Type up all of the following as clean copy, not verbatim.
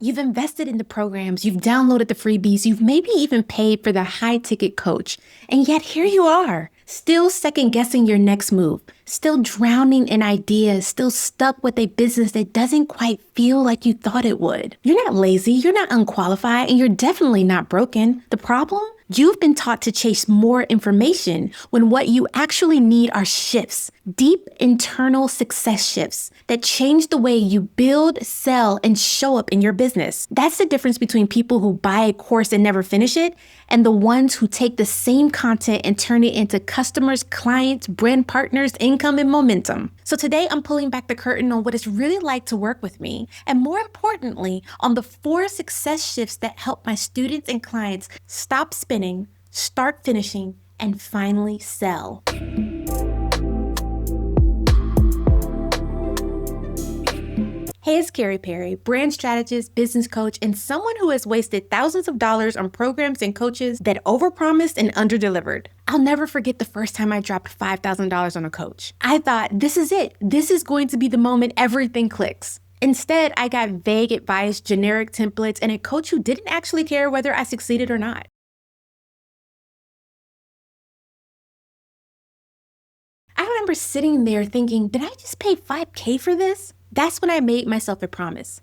You've invested in the programs, you've downloaded the freebies, you've maybe even paid for the high-ticket coach. And yet here you are, still second-guessing your next move, still drowning in ideas, still stuck with a business that doesn't quite feel like you thought it would. You're not lazy, you're not unqualified, and you're definitely not broken. The problem? You've been taught to chase more information when what you actually need are shifts, deep internal success shifts that change the way you build, sell, and show up in your business. That's the difference between people who buy a course and never finish it and the ones who take the same content and turn it into customers, clients, brand partners, income, and momentum. So today I'm pulling back the curtain on what it's really like to work with me, and more importantly, on the 4 success shifts that help my students and clients stop spinning, start finishing, and finally sell. Hey, it's Carrie Perry, brand strategist, business coach, and someone who has wasted thousands of dollars on programs and coaches that overpromised and underdelivered. I'll never forget the first time I dropped $5,000 on a coach. I thought, this is it. This is going to be the moment everything clicks. Instead, I got vague advice, generic templates, and a coach who didn't actually care whether I succeeded or not. I remember sitting there thinking, did I just pay $5K for this? That's when I made myself a promise.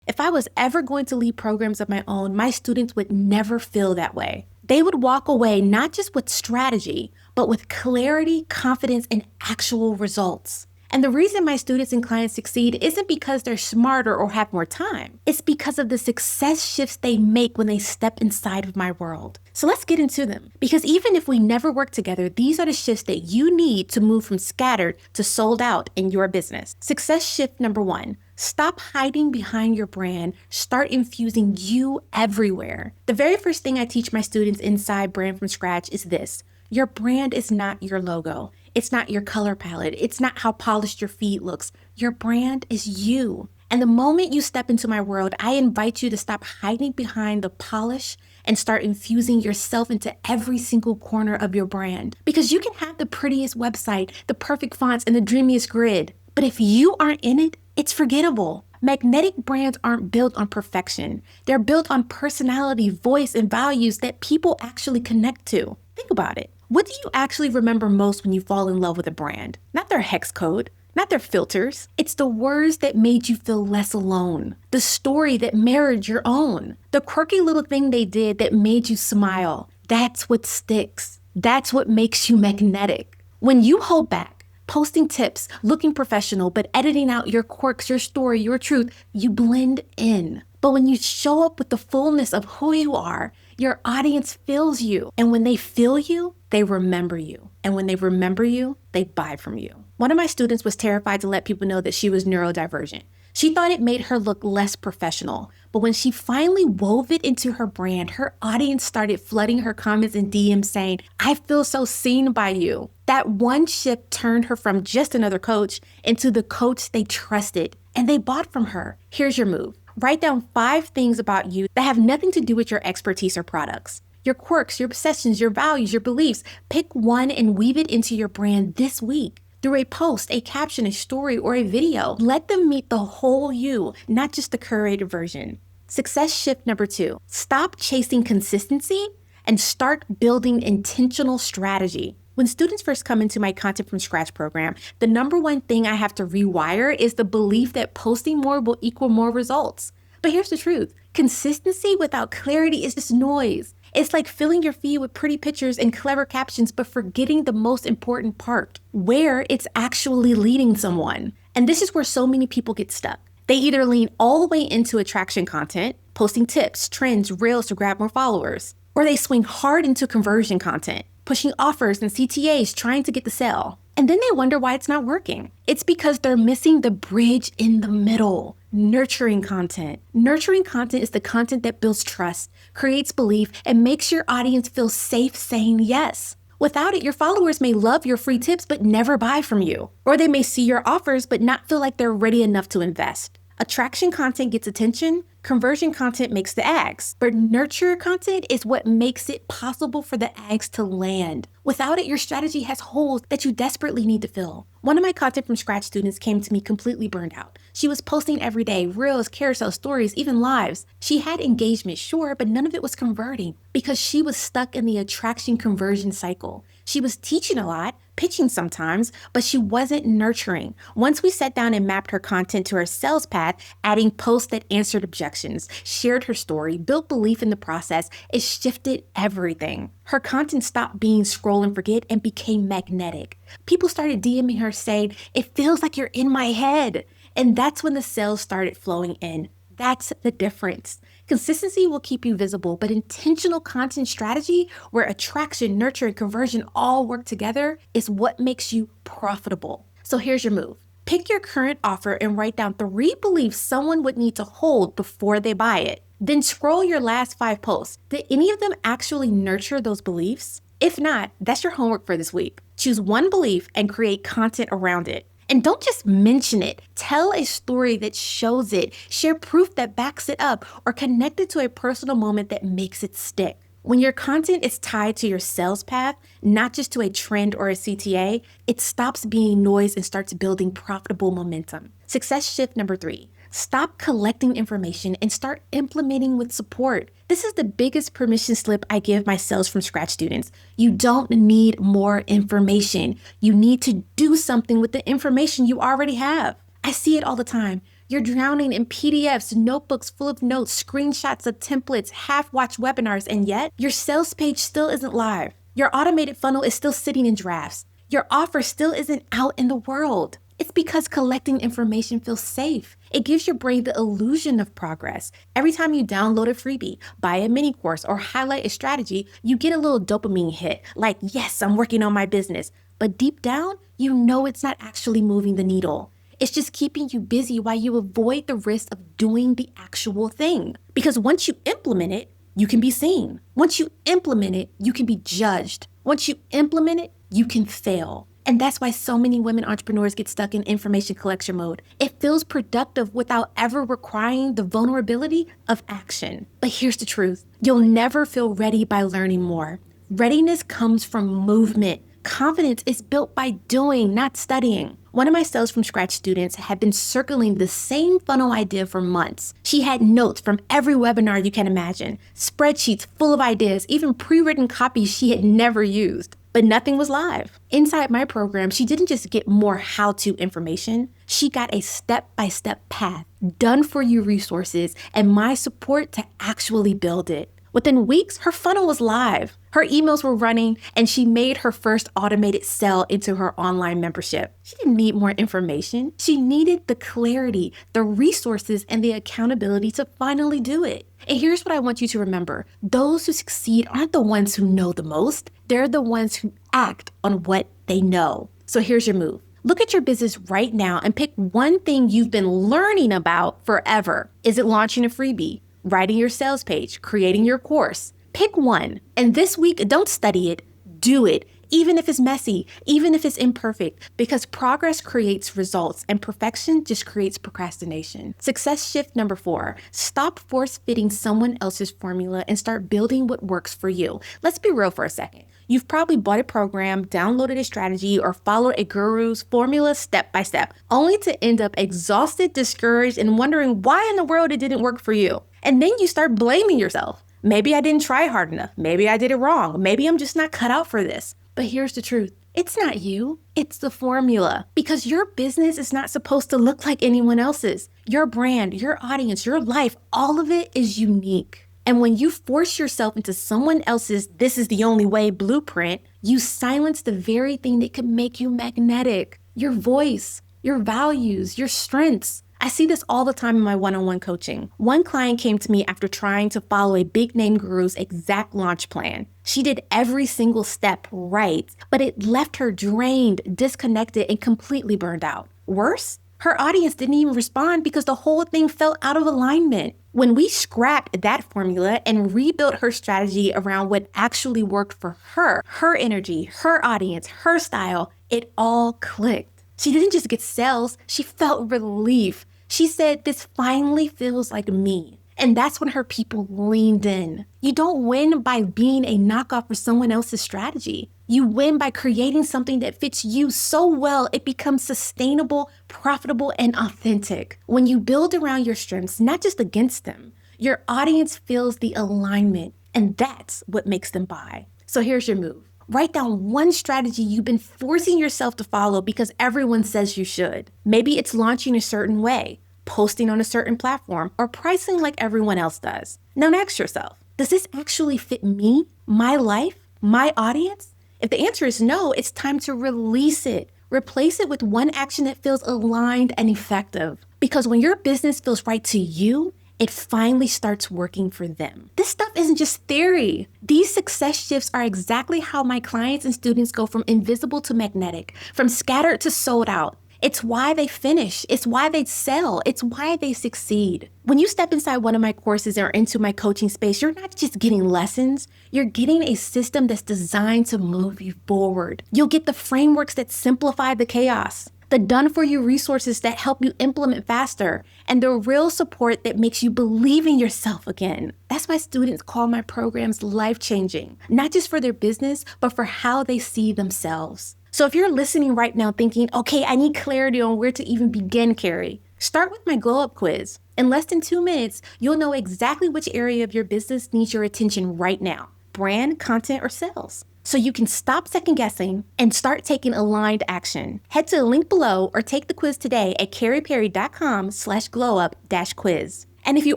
If I was ever going to lead programs of my own, my students would never feel that way. They would walk away not just with strategy, but with clarity, confidence, and actual results. And the reason my students and clients succeed isn't because they're smarter or have more time. It's because of the success shifts they make when they step inside of my world. So let's get into them. Because even if we never work together, these are the shifts that you need to move from scattered to sold out in your business. Success shift number 1. Stop hiding behind your brand. Start infusing you everywhere. The very first thing I teach my students inside Brand from Scratch is this. Your brand is not your logo. It's not your color palette. It's not how polished your feed looks. Your brand is you. And the moment you step into my world, I invite you to stop hiding behind the polish and start infusing yourself into every single corner of your brand. Because you can have the prettiest website, the perfect fonts, and the dreamiest grid. But if you aren't in it, it's forgettable. Magnetic brands aren't built on perfection. They're built on personality, voice, and values that people actually connect to. Think about it. What do you actually remember most when you fall in love with a brand? Not their hex code, not their filters. It's the words that made you feel less alone. The story that mirrored your own. The quirky little thing they did that made you smile. That's what sticks. That's what makes you magnetic. When you hold back, posting tips, looking professional, but editing out your quirks, your story, your truth, you blend in. But when you show up with the fullness of who you are, your audience feels you. And when they feel you, they remember you. And when they remember you, they buy from you. One of my students was terrified to let people know that she was neurodivergent. She thought it made her look less professional. But when she finally wove it into her brand, her audience started flooding her comments and DMs saying, I feel so seen by you. That one shift turned her from just another coach into the coach they trusted. And they bought from her. Here's your move. Write down 5 things about you that have nothing to do with your expertise or products. Your quirks, your obsessions, your values, your beliefs. Pick one and weave it into your brand this week. Through a post, a caption, a story, or a video. Let them meet the whole you, not just the curated version. Success shift number 2. Stop chasing consistency and start building intentional strategy. When students first come into my Content from Scratch program, the number one thing I have to rewire is the belief that posting more will equal more results. But here's the truth. Consistency without clarity is just noise. It's like filling your feed with pretty pictures and clever captions, but forgetting the most important part, where it's actually leading someone. And this is where so many people get stuck. They either lean all the way into attraction content, posting tips, trends, reels to grab more followers, or they swing hard into conversion content, pushing offers and CTAs trying to get the sale. And then they wonder why it's not working. It's because they're missing the bridge in the middle. Nurturing content. Nurturing content is the content that builds trust, creates belief, and makes your audience feel safe saying yes. Without it, your followers may love your free tips but never buy from you. Or they may see your offers but not feel like they're ready enough to invest. Attraction content gets attention, Conversion content makes the ads, but nurture content is what makes it possible for the ads to land. Without it, your strategy has holes that you desperately need to fill. One of my content from scratch students came to me completely burned out. She was posting every day, reels, carousel stories, even lives. She had engagement, sure, but none of it was converting because she was stuck in the attraction conversion cycle. She was teaching a lot, pitching sometimes, but she wasn't nurturing. Once we sat down and mapped her content to her sales path, adding posts that answered objections, shared her story, built belief in the process, it shifted everything. Her content stopped being scroll and forget and became magnetic. People started DMing her saying, "It feels like you're in my head." And that's when the sales started flowing in. That's the difference. Consistency will keep you visible, but intentional content strategy, where attraction, nurture, and conversion all work together, is what makes you profitable. So here's your move. Pick your current offer and write down 3 beliefs someone would need to hold before they buy it. Then scroll your last 5 posts. Did any of them actually nurture those beliefs? If not, that's your homework for this week. Choose one belief and create content around it. And don't just mention it. Tell a story that shows it. Share proof that backs it up, or connect it to a personal moment that makes it stick. When your content is tied to your sales path, not just to a trend or a CTA, it stops being noise and starts building profitable momentum. Success shift number 3. Stop collecting information and start implementing with support. This is the biggest permission slip I give my sales from scratch students. You don't need more information. You need to do something with the information you already have. I see it all the time. You're drowning in PDFs, notebooks full of notes, screenshots of templates, half-watched webinars, and yet your sales page still isn't live. Your automated funnel is still sitting in drafts. Your offer still isn't out in the world. It's because collecting information feels safe. It gives your brain the illusion of progress. Every time you download a freebie, buy a mini course, or highlight a strategy, you get a little dopamine hit, like, yes, I'm working on my business. But deep down, you know it's not actually moving the needle. It's just keeping you busy while you avoid the risk of doing the actual thing. Because once you implement it, you can be seen. Once you implement it, you can be judged. Once you implement it, you can fail. And that's why so many women entrepreneurs get stuck in information collection mode. It feels productive without ever requiring the vulnerability of action. But here's the truth. You'll never feel ready by learning more. Readiness comes from movement. Confidence is built by doing, not studying. One of my sales from scratch students had been circling the same funnel idea for months. She had notes from every webinar you can imagine, spreadsheets full of ideas, even pre-written copies she had never used. But nothing was live. Inside my program, she didn't just get more how-to information. She got a step-by-step path, done-for-you resources, and my support to actually build it. Within weeks, her funnel was live. Her emails were running, and she made her first automated sell into her online membership. She didn't need more information. She needed the clarity, the resources, and the accountability to finally do it. And here's what I want you to remember. Those who succeed aren't the ones who know the most. They're the ones who act on what they know. So here's your move. Look at your business right now and pick one thing you've been learning about forever. Is it launching a freebie? Writing your sales page, creating your course? Pick one. And this week, don't study it, do it. Even if it's messy, even if it's imperfect, because progress creates results and perfection just creates procrastination. Success shift number 4, stop force-fitting someone else's formula and start building what works for you. Let's be real for a second. You've probably bought a program, downloaded a strategy, or followed a guru's formula step by step, only to end up exhausted, discouraged, and wondering why in the world it didn't work for you. And then you start blaming yourself. Maybe I didn't try hard enough. Maybe I did it wrong. Maybe I'm just not cut out for this. But here's the truth. It's not you. It's the formula. Because your business is not supposed to look like anyone else's. Your brand, your audience, your life, all of it is unique. And when you force yourself into someone else's "this is the only way" blueprint, you silence the very thing that could make you magnetic. Your voice, your values, your strengths. I see this all the time in my one-on-one coaching. One client came to me after trying to follow a big name guru's exact launch plan. She did every single step right, but it left her drained, disconnected, and completely burned out. Worse, her audience didn't even respond because the whole thing fell out of alignment. When we scrapped that formula and rebuilt her strategy around what actually worked for her energy, her audience, her style, it all clicked. She didn't just get sales, she felt relief. She said, "This finally feels like me." And that's when her people leaned in. You don't win by being a knockoff for someone else's strategy. You win by creating something that fits you so well it becomes sustainable, profitable, and authentic. When you build around your strengths, not just against them, your audience feels the alignment, and that's what makes them buy. So here's your move. Write down one strategy you've been forcing yourself to follow because everyone says you should. Maybe it's launching a certain way, posting on a certain platform, or pricing like everyone else does. Now ask yourself, does this actually fit me, my life, my audience? If the answer is no, it's time to release it. Replace it with one action that feels aligned and effective. Because when your business feels right to you, it finally starts working for them. This stuff isn't just theory. These success shifts are exactly how my clients and students go from invisible to magnetic, from scattered to sold out. It's why they finish. It's why they sell. It's why they succeed. When you step inside one of my courses or into my coaching space, you're not just getting lessons. You're getting a system that's designed to move you forward. You'll get the frameworks that simplify the chaos, the done-for-you resources that help you implement faster, and the real support that makes you believe in yourself again. That's why students call my programs life-changing, not just for their business, but for how they see themselves. So if you're listening right now thinking, okay, I need clarity on where to even begin, Carrie, start with my Glow Up quiz. In less than 2 minutes, you'll know exactly which area of your business needs your attention right now: brand, content, or sales. So you can stop second guessing and start taking aligned action. Head to the link below or take the quiz today at carrieperry.com/glowup-quiz. And if you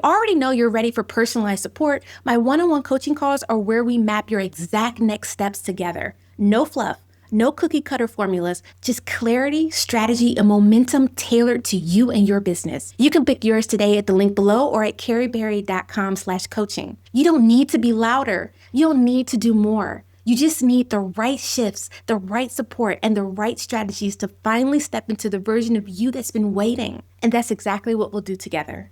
already know you're ready for personalized support, my one-on-one coaching calls are where we map your exact next steps together. No fluff, no cookie cutter formulas, just clarity, strategy, and momentum tailored to you and your business. You can pick yours today at the link below or at carrieperry.com/coaching. You don't need to be louder. You don't need to do more. You just need the right shifts, the right support, and the right strategies to finally step into the version of you that's been waiting. And that's exactly what we'll do together.